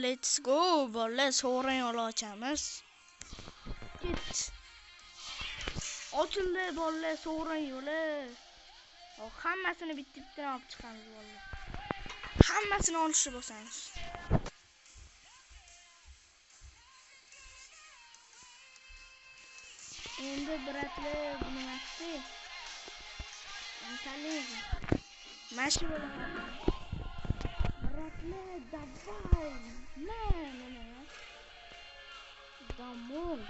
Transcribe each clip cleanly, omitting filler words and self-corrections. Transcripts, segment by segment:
Let's go. Bolalar, sovrin yo'l ochamiz. Ket. Ochildi bolalar, sovrin yo'li. Hammasini bitta-bittadan olib chiqamiz bolalar. Hammasini olishni bosamiz. Endi bratlar, bu nimasi? Antaliyz. Mashi bo'laman. Bratlar, davay. Mana. Domol.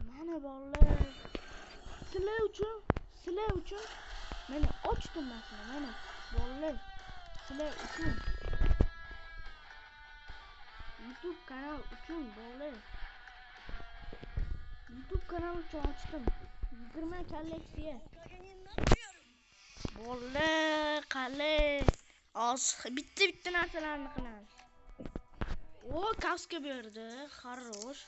Mana bolalar. Sizlar uchun mana ochdim mashina, mana bolalar. Sizlar uchun. YouTube kanal uchun bolalar. YouTube kanal uchun ochdim. 20 kolleksiya. Bolalar, qale. Bitta narsalarni qilamiz. Kaska berdi. Хорош.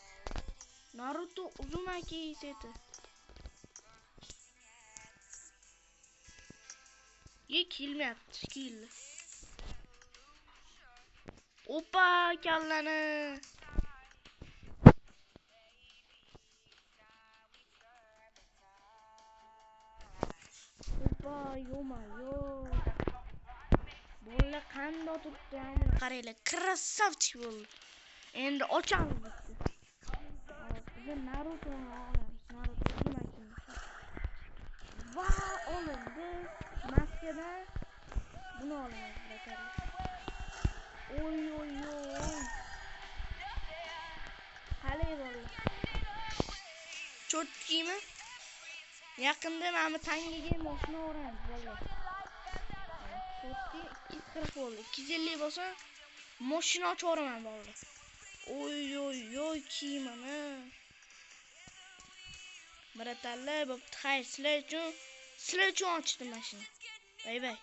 Naruto Uzumaki seti. Kelmayapti, kill. Opa, kallani. Opa, yo. Bolla qanday turibdi? Qaranglar, krasavchik bo'ldi. Endi ochamiz. Biz Narutoni olamiz. Naruto Uzumaki. Va, olindi. Maskadan bunu olamiz bakalım. Oy. Qalay bo'ldi. Cho'tkimi? Yaqinda mana tangaga mashina o'ramiz bolalar. Chotki 240 bo'ldi. 250 bo'lsa mashina ochiraman bolalar. Oy, kiyimini. Bratlar, bo'pti. Xayr, sizlar uchun ochdim mashina. Bay.